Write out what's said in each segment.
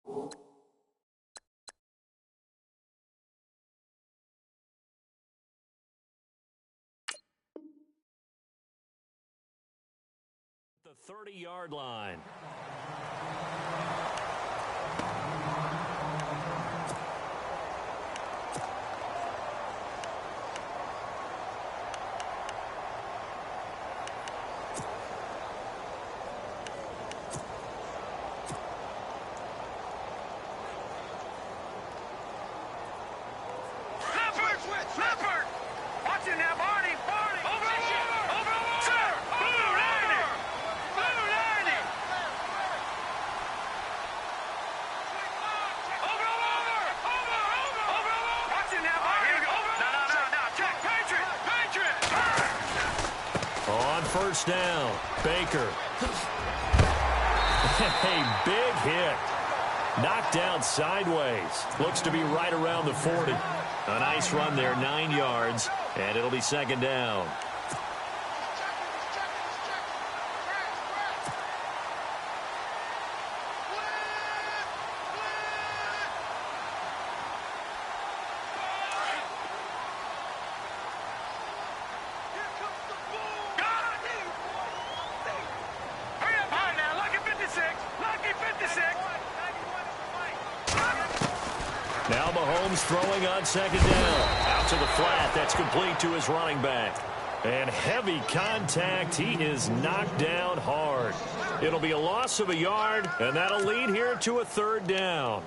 The 30-yard line. First down, Baker. A big hit. Knocked down sideways. Looks to be right around the 40. A nice run there, 9 yards, and it'll be second down. Now Mahomes throwing on second down. Out to the flat. That's complete to his running back. And heavy contact. He is knocked down hard. It'll be a loss of a yard, and that'll lead here to a third down.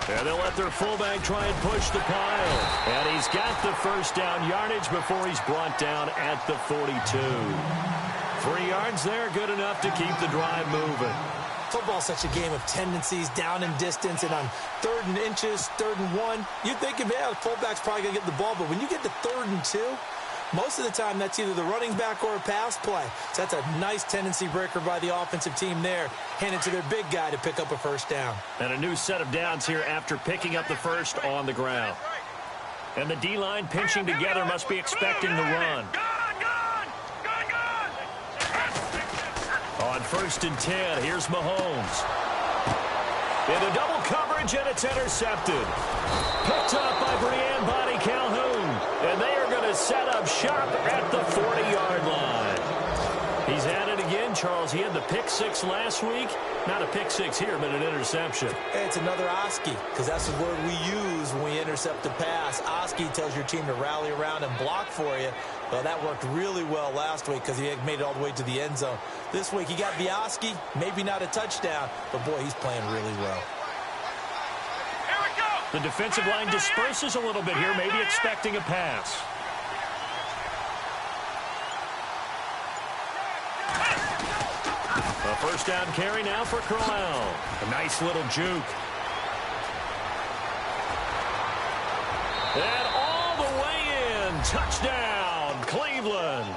And they'll let their fullback try and push the pile. And he's got the first down yardage before he's brought down at the 42. 3 yards there, good enough to keep the drive moving. Football's such a game of tendencies, down and distance, and on 3rd and inches, 3rd and 1, you'd think, yeah, the fullback's probably going to get the ball, but when you get to 3rd and 2, most of the time that's either the running back or a pass play. So that's a nice tendency breaker by the offensive team there. Hand it to their big guy to pick up a first down. And a new set of downs here after picking up the first on the ground. And the D-line pinching together must be expecting the run. On 1st and 10, here's Mahomes. Into double coverage, and it's intercepted. Picked up by Brian Body Calhoun. And they are going to set up shop at the 40-yard line. He's at it again, Charles. He had the pick 6 last week. Not a pick 6 here, but an interception. Hey, it's another Oski, because that's the word we use when we intercept a pass. Oski tells your team to rally around and block for you. Well, that worked really well last week because he had made it all the way to the end zone. This week, he got the Oski, maybe not a touchdown, but, boy, he's playing really well. The defensive line disperses a little bit here, maybe expecting a pass. A first down carry now for Crowell. A nice little juke. And all the way in. Touchdown, Cleveland.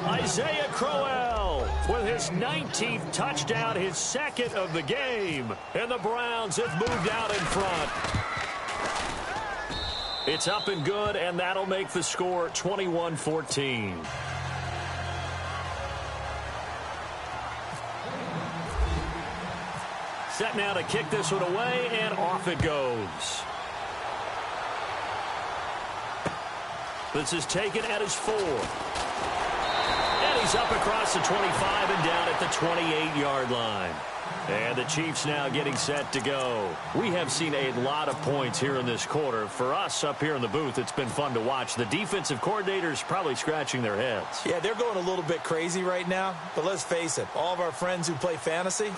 Isaiah Crowell with his 19th touchdown, his 2nd of the game. And the Browns have moved out in front. It's up and good, and that'll make the score 21-14. Set now to kick this one away, and off it goes. This is taken at his 4. And he's up across the 25 and down at the 28-yard line. And the Chiefs now getting set to go. We have seen a lot of points here in this quarter. For us up here in the booth, it's been fun to watch. The defensive coordinators probably scratching their heads. Yeah, they're going a little bit crazy right now. But let's face it, all of our friends who play fantasy,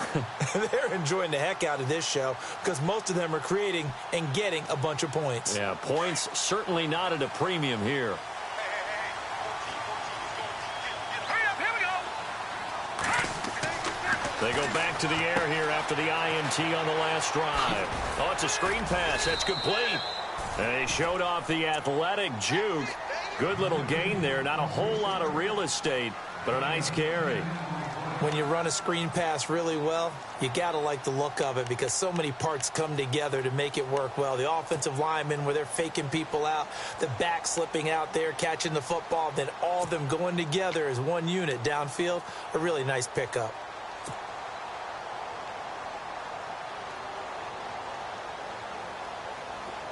they're enjoying the heck out of this show because most of them are creating and getting a bunch of points. Yeah, points certainly not at a premium here. They go back to the air here after the INT on the last drive. Oh, it's a screen pass. That's complete. And he showed off the athletic juke. Good little gain there. Not a whole lot of real estate, but a nice carry. When you run a screen pass really well, you got to like the look of it because so many parts come together to make it work well. The offensive linemen where they're faking people out, the back slipping out there, catching the football, then all of them going together as one unit downfield, a really nice pickup.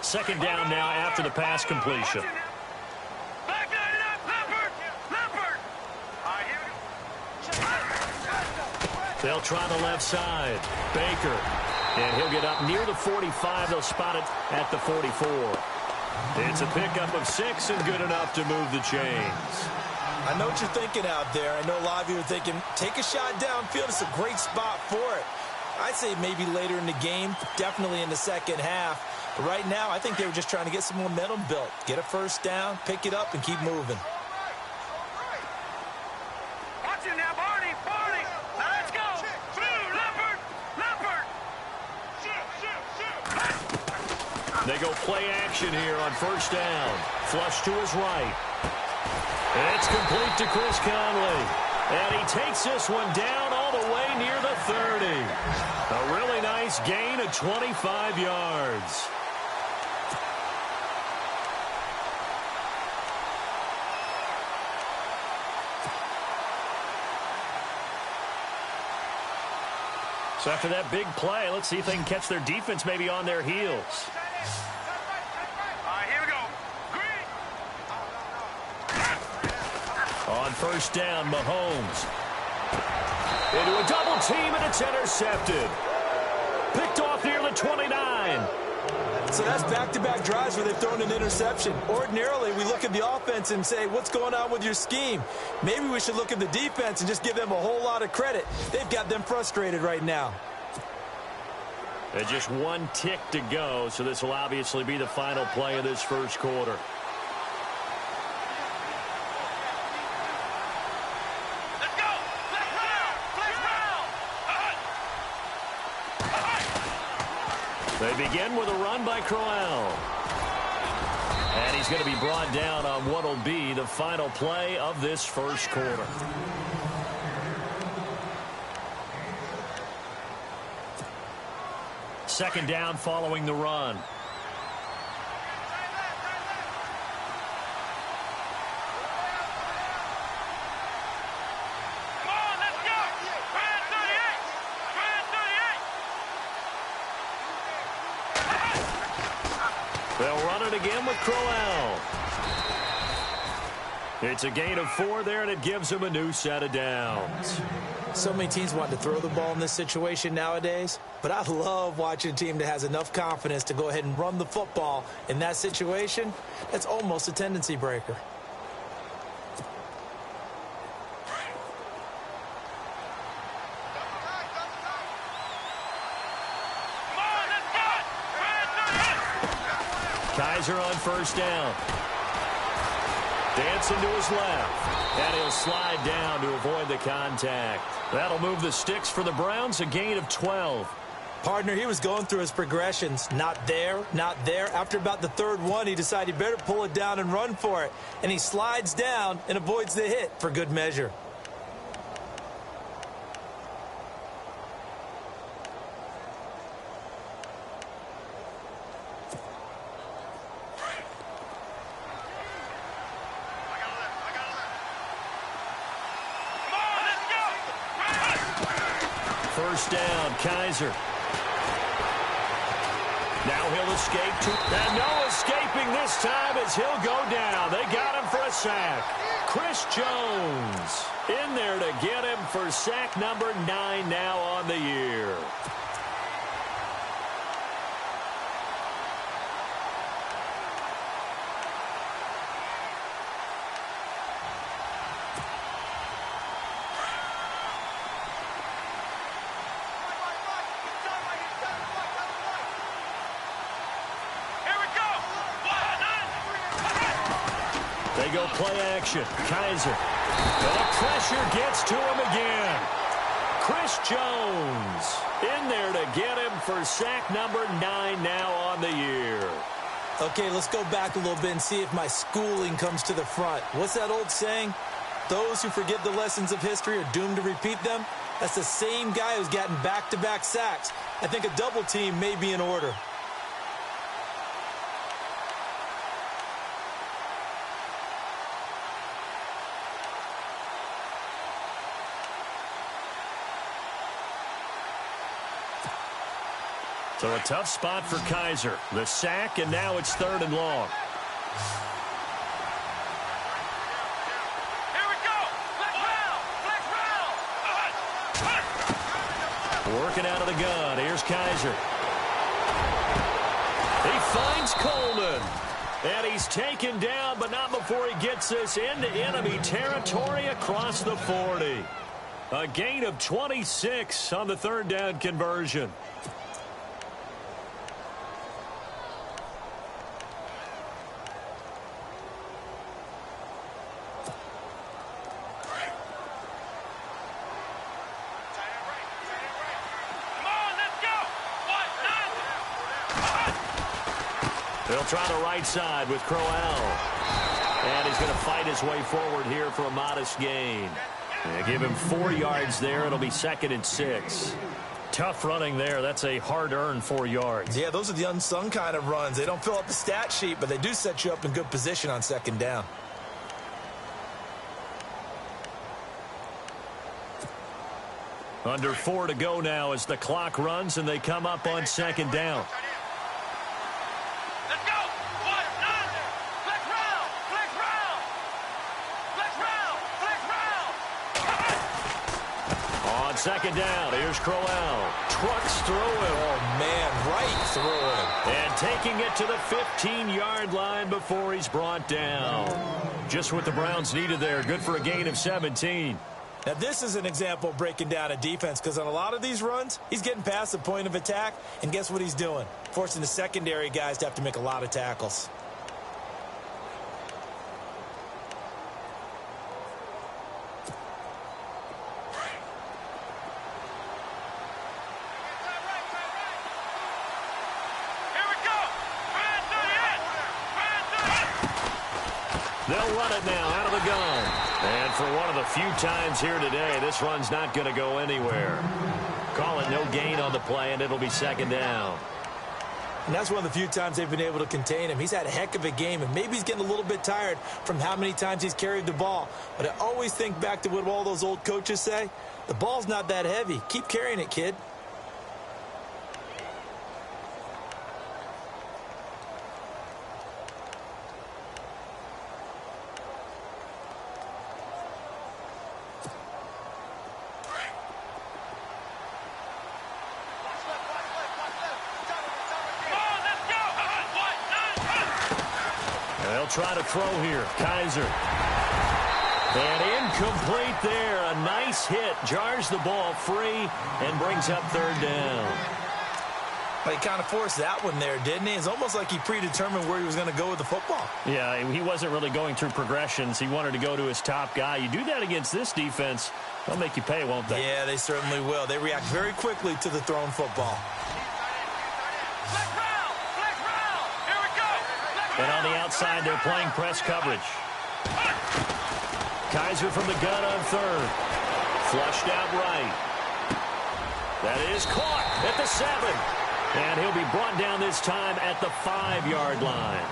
Second down now after the pass completion. They'll try the left side. Baker. And he'll get up near the 45. They'll spot it at the 44. It's a pickup of 6 and good enough to move the chains. I know what you're thinking out there. I know a lot of you are thinking, take a shot downfield. It's a great spot for it. I'd say maybe later in the game, definitely in the second half. But right now, I think they were just trying to get some momentum built. Get a first down, pick it up, and keep moving. Watch it now, Barney. Now let's go. Leopard. They go play action here on first down. Flush to his right. It's complete to Chris Conley. And he takes this one down all the way near the 30. A really nice gain of 25 yards. So after that big play, let's see if they can catch their defense maybe on their heels. Here we go. On first down, Mahomes. Into a double team, and it's intercepted. Picked off near the 29. So that's back-to-back drives where they've thrown an interception. Ordinarily, we look at the offense and say, what's going on with your scheme? Maybe we should look at the defense and just give them a whole lot of credit. They've got them frustrated right now. There's just one tick to go, so this will obviously be the final play of this first quarter. They begin with a run by Crowell. And he's going to be brought down on what will be the final play of this first quarter. Second down following the run. They'll run it again with Crowell. It's a gain of 4 there, and it gives them a new set of downs. So many teams want to throw the ball in this situation nowadays, but I love watching a team that has enough confidence to go ahead and run the football in that situation. That's almost a tendency breaker. Kaiser on first down. Dancing to his left. And he'll slide down to avoid the contact. That'll move the sticks for the Browns, a gain of 12. Partner, he was going through his progressions. Not there, not there. After about the third one, he decided he better pull it down and run for it. And he slides down and avoids the hit for good measure. First down, Kaiser. Now he'll escape to, and no escaping this time as he'll go down. They got him for a sack. Chris Jones in there to get him for sack number 9 now on the year. They go play action. Kaiser. The pressure gets to him again. Chris Jones in there to get him for sack number 9 now on the year. Okay, let's go back a little bit and see if my schooling comes to the front. What's that old saying? Those who forget the lessons of history are doomed to repeat them. That's the same guy who's gotten back-to-back sacks. I think a double team may be in order. So a tough spot for Kaiser. The sack, and now it's 3rd and long. Here we go. Flex round. Working out of the gun. Here's Kaiser. He finds Coleman. And he's taken down, but not before he gets us into enemy territory across the 40. A gain of 26 on the 3rd down conversion. They'll try the right side with Crowell. And he's going to fight his way forward here for a modest gain. Give him 4 yards there. It'll be 2nd and 6. Tough running there. That's a hard-earned 4 yards. Yeah, those are the unsung kind of runs. They don't fill up the stat sheet, but they do set you up in good position on 2nd down. Under 4 to go now as the clock runs, and they come up on 2nd down. Let's go. 1, 9. Flex round. Flex round. Flex round. Flex round. On 2nd down, here's Crowell. Trucks through him. Oh, man, right through him. And taking it to the 15-yard line before he's brought down. Just what the Browns needed there. Good for a gain of 17. Now, this is an example of breaking down a defense, because on a lot of these runs, he's getting past the point of attack, and guess what he's doing? Forcing the secondary guys to have to make a lot of tackles. Here we go. They'll run it now out of the gun. And for one of the few times here today, this run's not going to go anywhere. Call it no gain on the play, and it'll be 2nd down. And that's one of the few times they've been able to contain him. He's had a heck of a game, and maybe he's getting a little bit tired from how many times he's carried the ball. But I always think back to what all those old coaches say. The ball's not that heavy. Keep carrying it, kid. They'll try to throw here. Kaiser. And incomplete there. A nice hit. Jars the ball free and brings up 3rd down. Well, he kind of forced that one there, didn't he? It's almost like he predetermined where he was going to go with the football. Yeah, he wasn't really going through progressions. He wanted to go to his top guy. You do that against this defense, they'll make you pay, won't they? Yeah, they certainly will. They react very quickly to the thrown football. And on the outside, they're playing press coverage. Kaiser from the gun on 3rd. Flushed out right. That is caught at the 7. And he'll be brought down this time at the 5-yard line.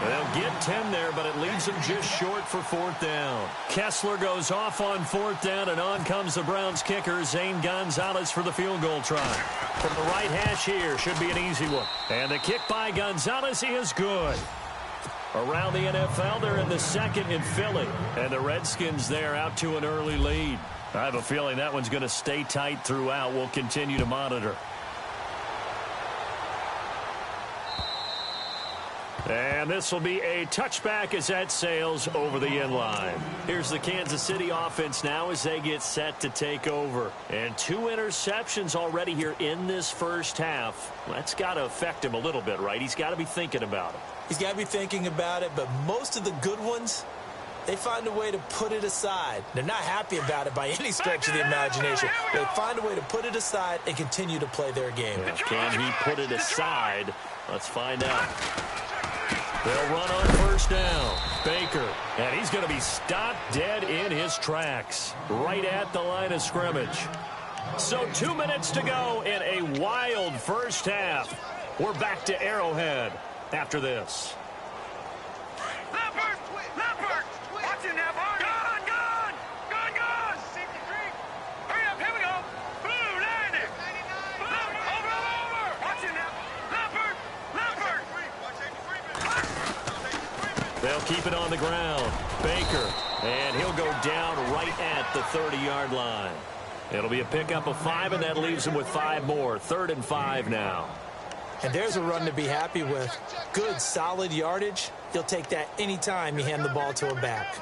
They'll get 10 there, but it leaves them just short for 4th down. Kessler goes off on 4th down, and on comes the Browns kicker, Zane Gonzalez, for the field goal try. From the right hash here, should be an easy one. And the kick by Gonzalez is good. Around the NFL, they're in the 2nd in Philly. And the Redskins there out to an early lead. I have a feeling that one's going to stay tight throughout. We'll continue to monitor. And this will be a touchback as that sails over the end line. Here's the Kansas City offense now as they get set to take over. And 2 interceptions already here in this first half. That's got to affect him a little bit, right? He's got to be thinking about it. He's got to be thinking about it, but most of the good ones, they find a way to put it aside. They're not happy about it by any stretch of the imagination. They find a way to put it aside and continue to play their game. Yeah, can he put it aside? Let's find out. They'll run on first down. Baker, and he's going to be stopped dead in his tracks right at the line of scrimmage. So 2 minutes to go in a wild first half. We're back to Arrowhead after this. Leopard! Leopard! Watch it now, boy! Gone! Gone! Gone! Gone! Hurry up, here we go! Blue, line it! Leopard, over! Watch it now! Leopard! Leopard! They'll keep it on the ground. Baker, and he'll go down right at the 30-yard line. It'll be a pickup of 5, and that leaves him with 5 more. 3rd and 5 now. And there's a run to be happy with. Good, solid yardage. You'll take that anytime you hand the ball to a back.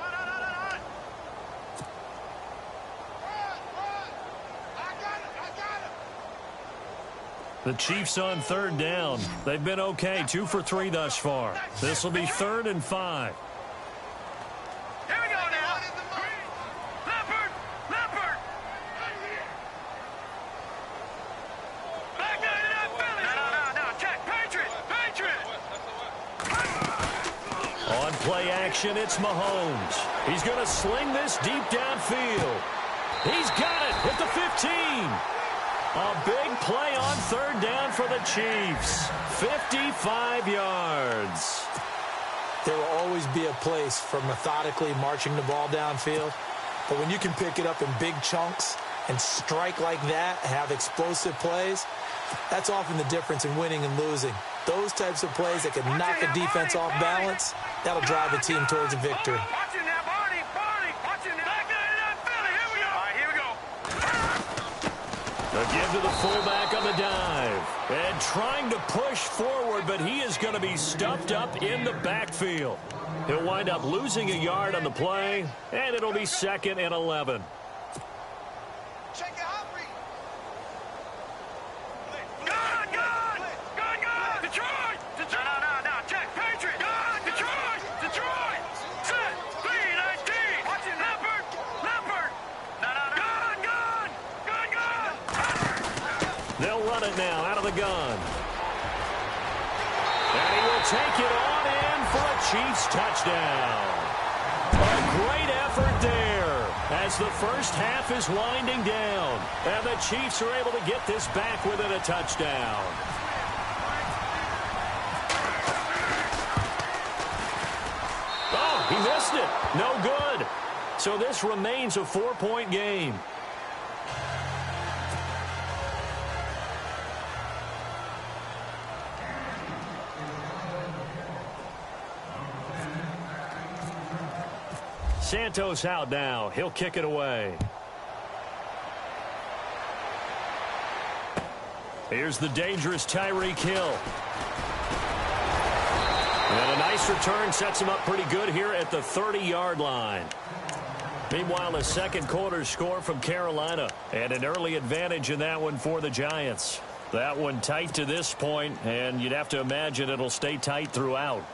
The Chiefs on 3rd down. They've been okay, 2 for 3 thus far. This will be 3rd and 5. Here we go now! Leopard! Leopard! Back down to that Philly! No, check! Patriot! Patriot! On play action, it's Mahomes. He's going to sling this deep downfield. He's got it at the 15. A big play on 3rd down for the Chiefs. 55 yards. There will always be a place for methodically marching the ball downfield. But when you can pick it up in big chunks and strike like that, have explosive plays, that's often the difference in winning and losing. Those types of plays that can knock a defense off balance, that'll drive a team towards a victory. Watch it now, Barney! Watch it now! Back down to that Philly! Here we go! All right, here we go! A give to the fullback on the dive. And trying to push forward, but he is going to be stuffed up in the backfield. He'll wind up losing a yard on the play, and it'll be 2nd and 11. Check it out, Reed. Gone! Detroit! No, check. Patriot! Gone! Detroit! Set! 3-19! Watch it, Leopard! Gone! They'll run it now out of the gun. And he will take it on in for a Chiefs touchdown. A great effort there as the first half is winding down. And the Chiefs are able to get this back within a touchdown. Oh, he missed it. No good. So this remains a 4-point game. Santos out now. He'll kick it away. Here's the dangerous Tyreek Hill. And a nice return sets him up pretty good here at the 30-yard line. Meanwhile, a second quarter score from Carolina. And an early advantage in that one for the Giants. That one tight to this point, and you'd have to imagine it'll stay tight throughout.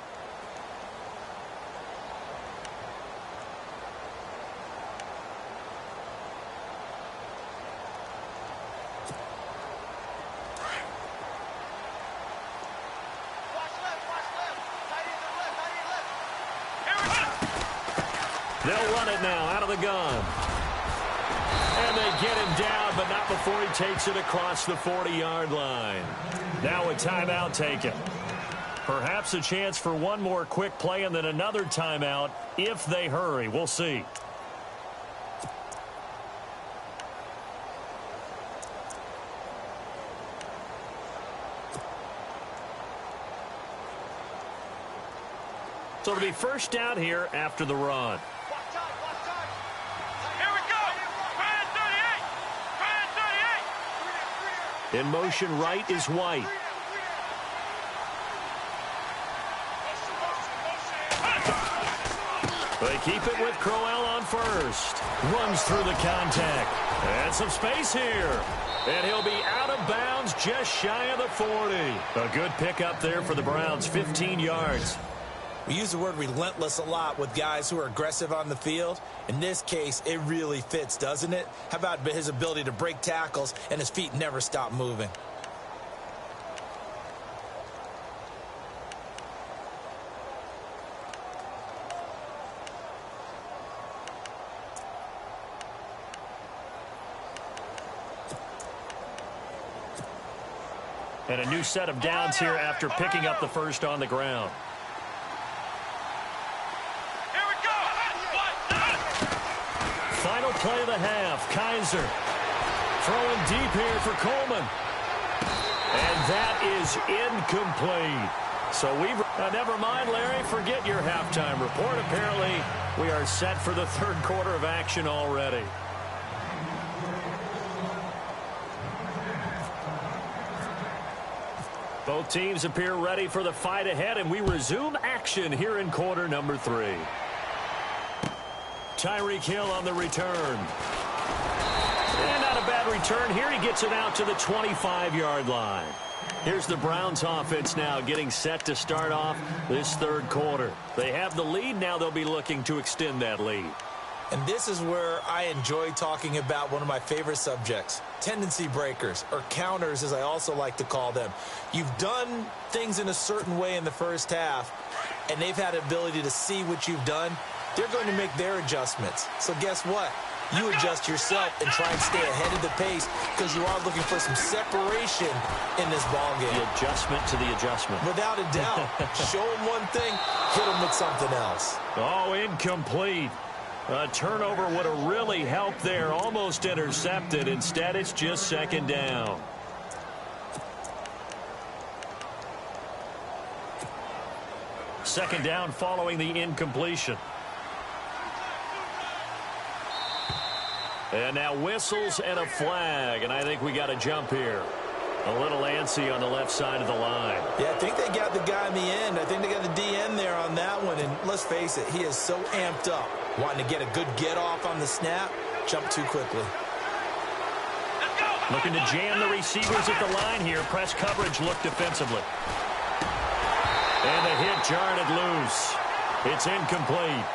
They'll run it now out of the gun. And they get him down, but not before he takes it across the 40-yard line. Now a timeout taken. Perhaps a chance for one more quick play and then another timeout if they hurry. We'll see. So it'll be first down here after the run. In motion right is White. They keep it with Crowell on first. Runs through the contact. And some space here. And he'll be out of bounds just shy of the 40. A good pickup there for the Browns, 15 yards. We use the word relentless a lot with guys who are aggressive on the field. In this case, it really fits, doesn't it? How about his ability to break tackles and his feet never stop moving? And a new set of downs here after picking up the first on the ground. Here we go. Final play of the half. Kaiser throwing deep here for Coleman. And that is incomplete. So we've... never mind, Larry. Forget your halftime report. Apparently, we are set for the third quarter of action already. Both teams appear ready for the fight ahead, and we resume action here in quarter number 3. Tyreek Hill on the return. And not a bad return here. He gets it out to the 25-yard line. Here's the Browns offense now getting set to start off this third quarter. They have the lead. Now they'll be looking to extend that lead. And this is where I enjoy talking about one of my favorite subjects, tendency breakers, or counters as I also like to call them. You've done things in a certain way in the first half, and they've had the ability to see what you've done. They're going to make their adjustments. So guess what? You adjust yourself and try and stay ahead of the pace because you are looking for some separation in this ballgame. The adjustment to the adjustment. Without a doubt. Show them one thing, hit them with something else. Oh, incomplete. A turnover would have really helped there. Almost intercepted. Instead, it's just second down. Second down following the incompletion. And now whistles and a flag. And I think we got a jump here. A little antsy on the left side of the line. Yeah, I think they got the guy in the end. I think they got the DN there on that one. And let's face it, he is so amped up. Wanting to get a good get off on the snap. Jump too quickly. Looking to jam the receivers at the line here. Press coverage look defensively. And the hit jarred it loose. It's incomplete.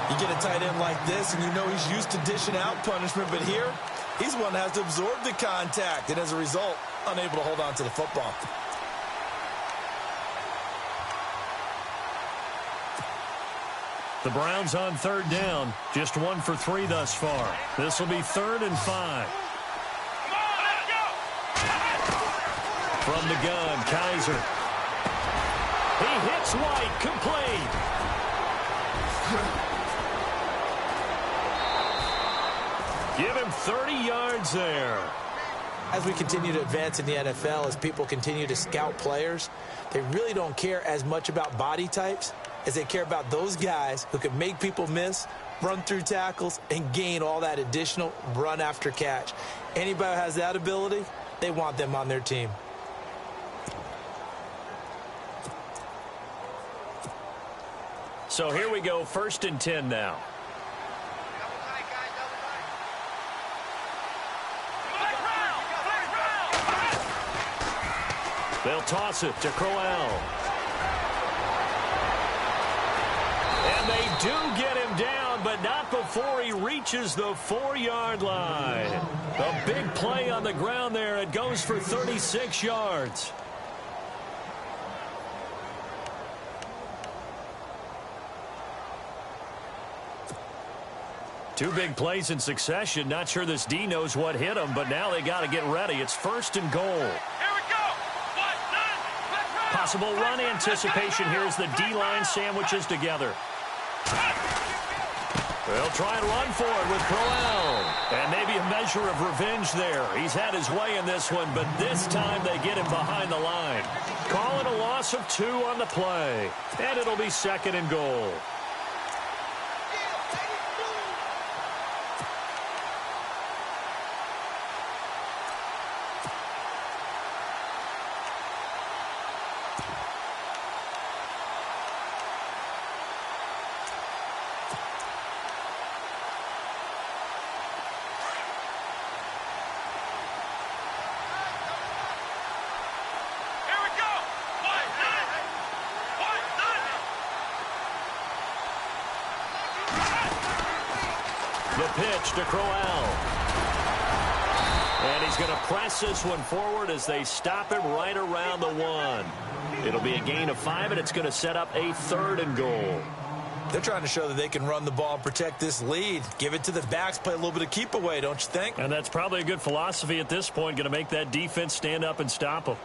You get a tight end like this, and you know he's used to dishing out punishment. But here, he's one that has to absorb the contact. And as a result, unable to hold on to the football. The Browns on third down. Just 1 for 3 thus far. This will be 3rd and 5. From the gun, Kaiser. He hits White, complete. Give him 30 yards there. As we continue to advance in the NFL, as people continue to scout players, they really don't care as much about body types as they care about those guys who can make people miss, run through tackles, and gain all that additional run after catch. Anybody who has that ability, they want them on their team. So here we go, 1st and 10 now. They'll toss it to Crowell. And they do get him down, but not before he reaches the 4-yard line. A big play on the ground there. It goes for 36 yards. Two big plays in succession. Not sure this D knows what hit him, but now they got to get ready. It's 1st and goal. Here we go. Possible run anticipation here as the D-line sandwiches together. They'll try and run for it with Crowell. And maybe a measure of revenge there. He's had his way in this one, but this time they get him behind the line. Call it a loss of 2 on the play. And it'll be 2nd and goal. pitch to Crowell. And he's going to press this one forward as they stop him right around the 1. It'll be a gain of 5, and it's going to set up a 3rd and goal. They're trying to show that they can run the ball and protect this lead. Give it to the backs, play a little bit of keep away, don't you think? And that's probably a good philosophy at this point, going to make that defense stand up and stop them.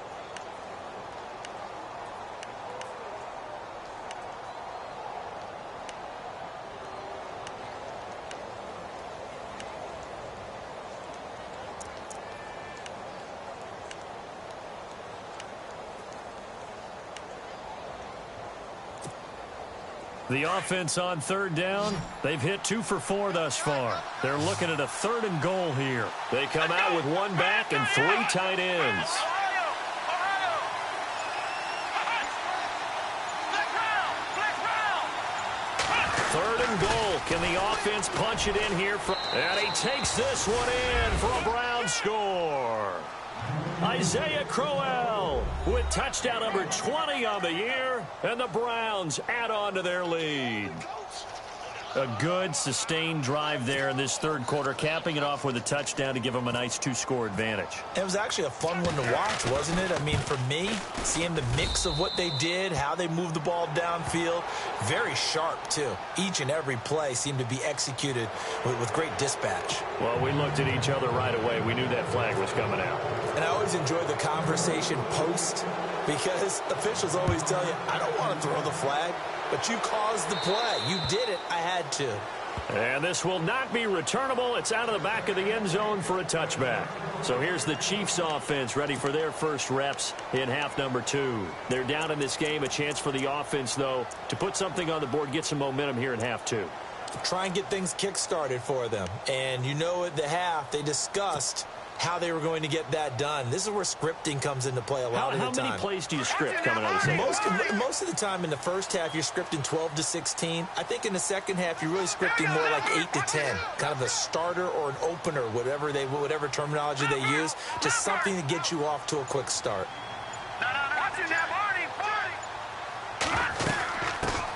The offense on 3rd down, they've hit 2 for 4 thus far. They're looking at a 3rd and goal here. They come out with 1 back and 3 tight ends. Third and goal. Can the offense punch it in here? And he takes this one in for a Brown score. Isaiah Crowell with touchdown number 20 on the year, and the Browns add on to their lead. A good, sustained drive there in this 3rd quarter, capping it off with a touchdown to give them a nice 2-score advantage. It was actually a fun one to watch, wasn't it? I mean, for me, seeing the mix of what they did, how they moved the ball downfield, very sharp, too. Each and every play seemed to be executed with great dispatch. Well, we looked at each other right away. We knew that flag was coming out. And I always enjoy the conversation post, because officials always tell you, I don't want to throw the flag. But you caused the play. You did it. I had to. And this will not be returnable. It's out of the back of the end zone for a touchback. So here's the Chiefs offense ready for their first reps in half number 2. They're down in this game. A chance for the offense, though, to put something on the board, get some momentum here in half 2. Try and get things kick-started for them. And you know at the half, they discussed how they were going to get that done. This is where scripting comes into play a lot of the time. How many plays do you script coming out of the second? Most of the time in the first half, you're scripting 12 to 16. I think in the second half, you're really scripting more like 8 to 10. Kind of a starter or an opener, whatever terminology they use, just something to get you off to a quick start.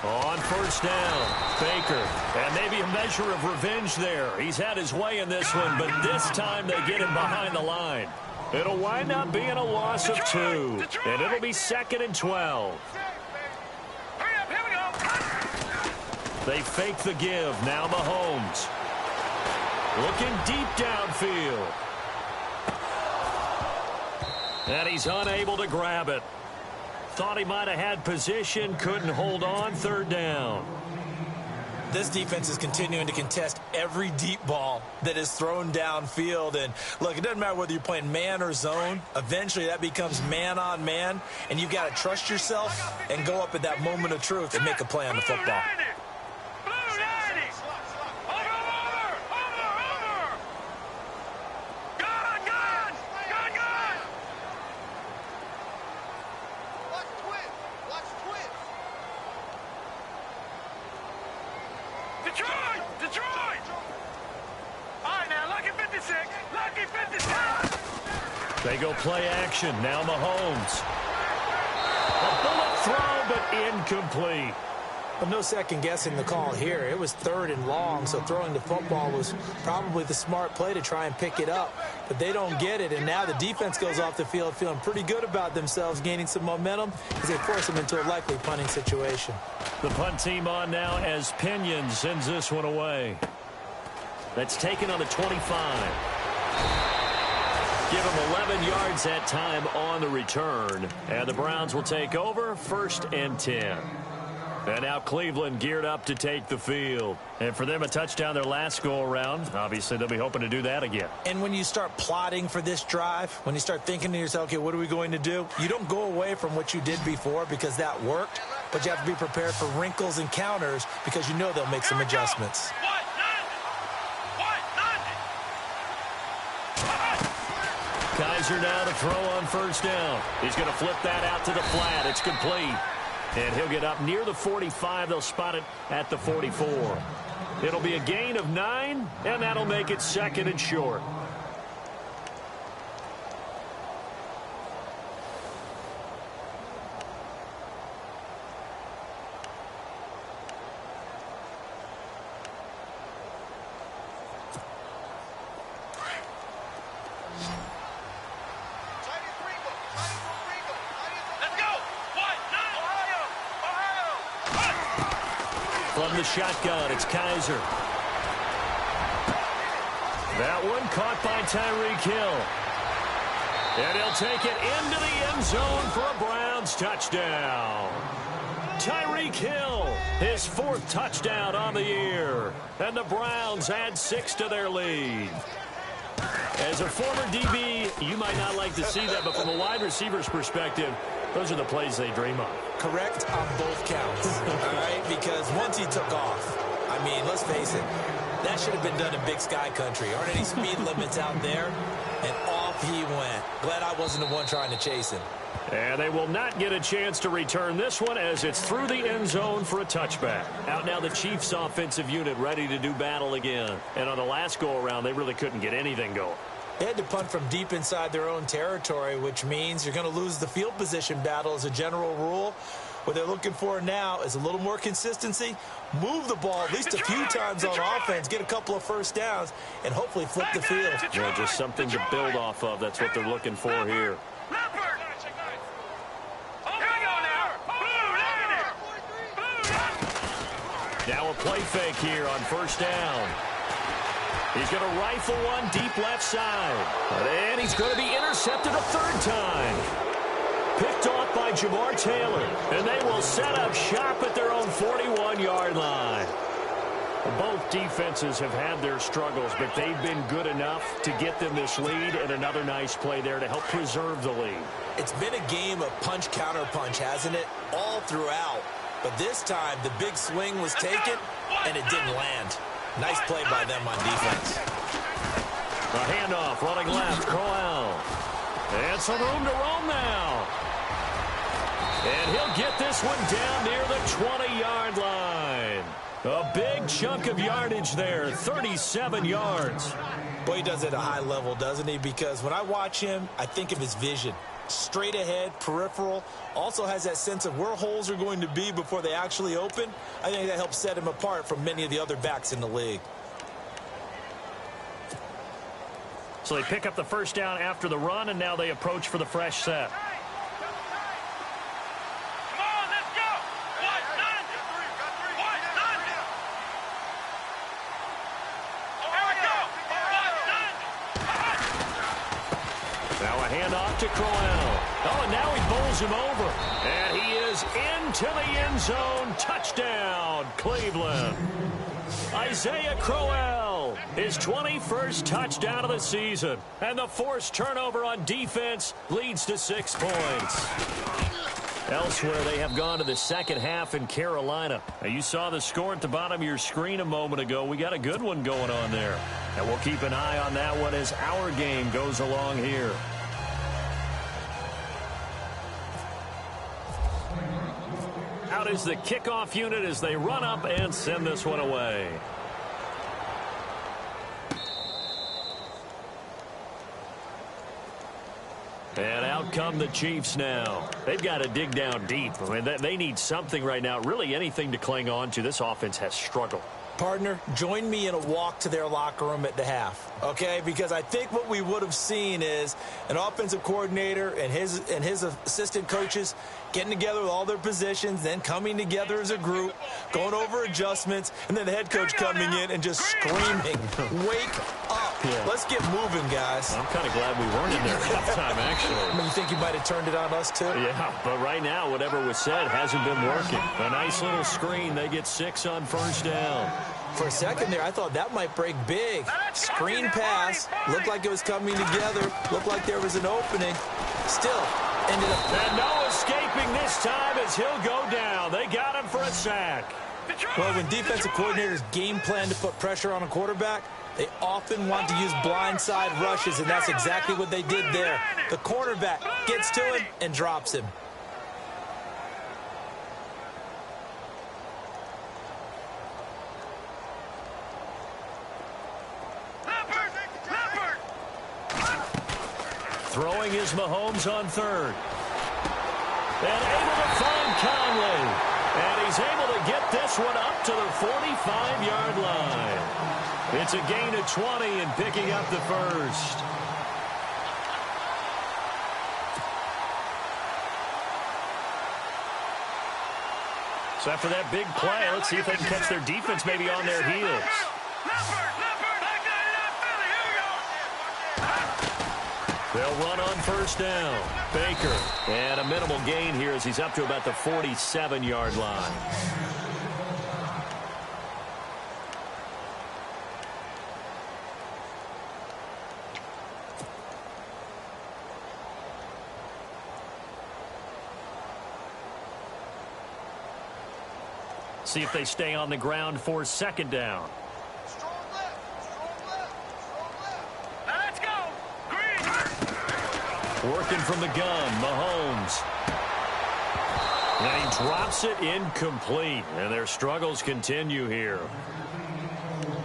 On first down, Baker. And maybe a measure of revenge there. He's had his way in this one, but this time they get him behind the line. It'll wind up being a loss of 2. And it'll be 2nd and 12. They fake the give. Now Mahomes. Looking deep downfield. And he's unable to grab it. Thought he might have had position, couldn't hold on. 3rd down. This defense is continuing to contest every deep ball that is thrown downfield. And, look, it doesn't matter whether you're playing man or zone. Eventually, that becomes man-on-man, and you've got to trust yourself and go up at that moment of truth and make a play on the football. They go play action. Now Mahomes. A bullet throw, but incomplete. But no second guessing the call here. It was 3rd and long, so throwing the football was probably the smart play to try and pick it up. But they don't get it, and now the defense goes off the field feeling pretty good about themselves, gaining some momentum as they force them into a likely punting situation. The punt team on now as Pinion sends this one away. That's taken on the 25. Give him 11 yards that time on the return. And the Browns will take over 1st and 10. And now Cleveland geared up to take the field. And for them, a touchdown their last go-around. Obviously, they'll be hoping to do that again. And when you start plotting for this drive, when you start thinking to yourself, okay, what are we going to do? You don't go away from what you did before because that worked. But you have to be prepared for wrinkles and counters because you know they'll make some adjustments. Kaiser now to throw on first down. He's going to flip that out to the flat. It's complete. And he'll get up near the 45. They'll spot it at the 44. It'll be a gain of 9, and that'll make it 2nd and short. From the shotgun, it's Kaiser. That one caught by Tyreek Hill. And he'll take it into the end zone for a Browns touchdown. Tyreek Hill, his 4th touchdown on the year. And the Browns add 6 to their lead. As a former DB, you might not like to see that, but from a wide receiver's perspective, those are the plays they dream of. Correct on both counts, all right? Because once he took off, I mean, let's face it, that should have been done in Big Sky Country. Aren't any speed limits out there? And off he went. Glad I wasn't the one trying to chase him. And they will not get a chance to return this one as it's through the end zone for a touchback. Out now the Chiefs offensive unit ready to do battle again. And on the last go-around, they really couldn't get anything going. They had to punt from deep inside their own territory, which means you're going to lose the field position battle as a general rule. What they're looking for now is a little more consistency, move the ball at least a few times on offense, get a couple of first downs, and hopefully flip the field. Yeah, just something to build off of. That's what they're looking for here. Now a play fake here on first down. He's going to rifle one deep left side. And he's going to be intercepted a 3rd time. Picked off by Jamar Taylor. And they will set up shop at their own 41-yard line. Both defenses have had their struggles, but they've been good enough to get them this lead, and another nice play there to help preserve the lead. It's been a game of punch-counter-punch, hasn't it? All throughout. But this time, the big swing was taken, and it didn't land. Nice play by them on defense. A handoff, running left, Crowell. And some room to roam now. And he'll get this one down near the 20-yard line. A big chunk of yardage there, 37 yards. Boy, he does it at a high level, doesn't he? Because when I watch him, I think of his vision. Straight ahead, peripheral, also has that sense of where holes are going to be before they actually open. I think that helps set him apart from many of the other backs in the league. So they pick up the first down after the run, and now they approach for the fresh set. To Crowell. Oh, and now he bowls him over. And he is into the end zone. Touchdown, Cleveland. Isaiah Crowell, his 21st touchdown of the season. And the forced turnover on defense leads to 6 points. Elsewhere, they have gone to the second half in Carolina. Now, you saw the score at the bottom of your screen a moment ago. We got a good one going on there. And we'll keep an eye on that one as our game goes along here. Out is the kickoff unit as they run up and send this one away. And out come the Chiefs now. They've got to dig down deep. I mean, they need something right now, really anything to cling on to. This offense has struggled. Partner, join me in a walk to their locker room at the half, okay? Because I think what we would have seen is an offensive coordinator and his assistant coaches getting together with all their positions, then coming together as a group, going over adjustments, and then the head coach coming in and just screaming, wake up. Yeah. Let's get moving, guys. I'm kind of glad we weren't in there at halftime, actually. I mean, you think you might have turned it on us, too? Yeah, but right now, whatever was said hasn't been working. A nice little screen. They get 6 on first down. For a second there, I thought that might break big. Screen pass. Looked like it was coming together. Looked like there was an opening. Still ended up... And no escaping this time as he'll go down. They got him for a sack. Well, when defensive coordinators game plan to put pressure on a quarterback, they often want to use blindside rushes, and that's exactly what they did there. The cornerback gets to him and drops him. Throwing is Mahomes on third. And able to find Conley. And he's able to get this one up to the 45-yard line. It's a gain of 20 and picking up the first. So after that big play, let's see if they can catch their defense maybe on their heels. They'll run on first down. Baker. And a minimal gain here as he's up to about the 47-yard line. See if they stay on the ground for second down. Let's go. Green. Working from the gun, Mahomes. And he drops it incomplete. And their struggles continue here.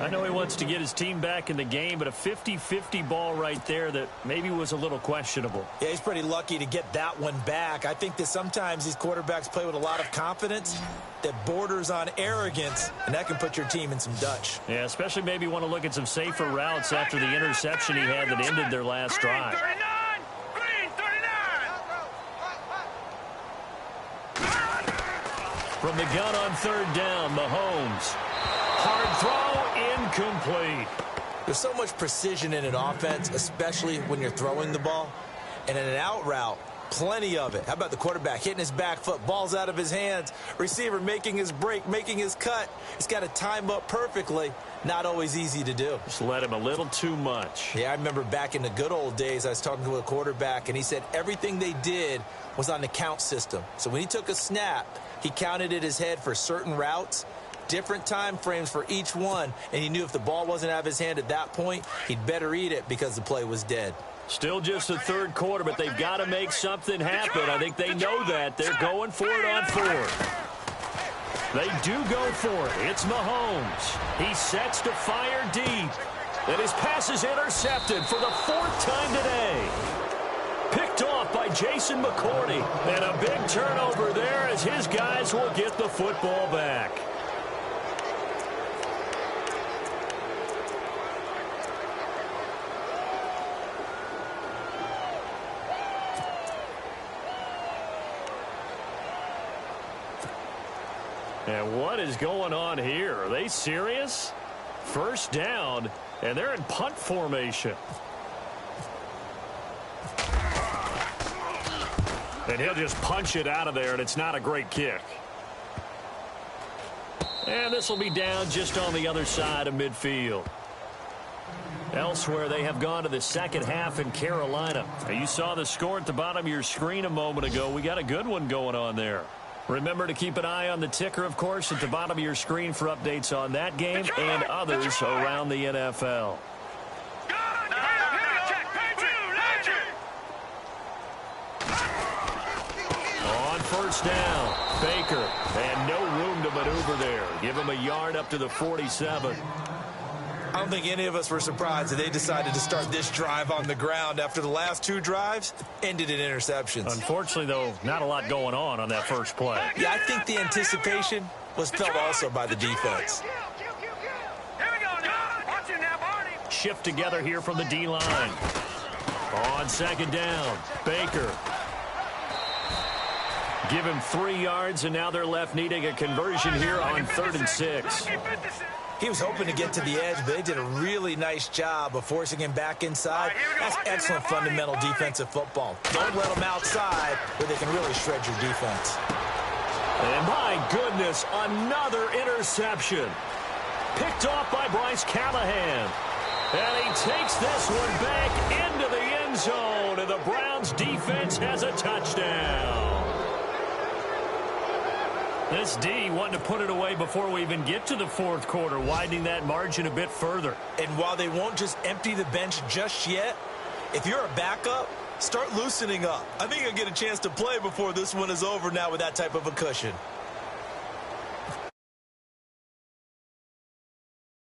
I know he wants to get his team back in the game, but a 50-50 ball right there that maybe was a little questionable. Yeah, he's pretty lucky to get that one back. I think that sometimes these quarterbacks play with a lot of confidence that borders on arrogance, and that can put your team in some Dutch. Yeah, especially maybe want to look at some safer routes after the interception he had that ended their last drive. Green 39. From the gun on third down, Mahomes. Hard throw, incomplete. There's so much precision in an offense, especially when you're throwing the ball. And in an out route, plenty of it. How about the quarterback hitting his back foot, ball's out of his hands, receiver making his break, making his cut. He's got to time up perfectly. Not always easy to do. Just let him a little too much. Yeah, I remember back in the good old days, I was talking to a quarterback, and he said everything they did was on the count system. So when he took a snap, he counted in his head for certain routes, different time frames for each one, and he knew if the ball wasn't out of his hand at that point, he'd better eat it because the play was dead. Still just the third quarter, but they've got to make something happen. I think they know that. They're going for it on fourth. They do go for it. It's Mahomes. He sets to fire deep. And his pass is intercepted for the fourth time today. Picked off by Jason McCourty. And a big turnover there as his guys will get the football back. And what is going on here? Are they serious? First down, and they're in punt formation. And he'll just punch it out of there, and it's not a great kick. And this will be down just on the other side of midfield. Elsewhere, they have gone to the second half in Carolina. Now, you saw the score at the bottom of your screen a moment ago. We got a good one going on there. Remember to keep an eye on the ticker, of course, at the bottom of your screen for updates on that game and others around the NFL. On first down, Baker, and no room to maneuver there. Give him a yard up to the 47. I don't think any of us were surprised that they decided to start this drive on the ground after the last two drives ended in interceptions. Unfortunately, though, not a lot going on that first play. Yeah, I think the anticipation was felt also by the defense. Shift together here from the D-line. On second down, Baker. Give him 3 yards, and now they're left needing a conversion here on 3rd and 6. He was hoping to get to the edge, but they did a really nice job of forcing him back inside. That's excellent fundamental defensive football. Don't let them outside where they can really shred your defense. And my goodness, another interception. Picked off by Bryce Callahan. And he takes this one back into the end zone, and the Browns defense has a touchdown. This D wanting to put it away before we even get to the fourth quarter, widening that margin a bit further. And while they won't just empty the bench just yet, if you're a backup, start loosening up. I think you'll get a chance to play before this one is over now with that type of a cushion.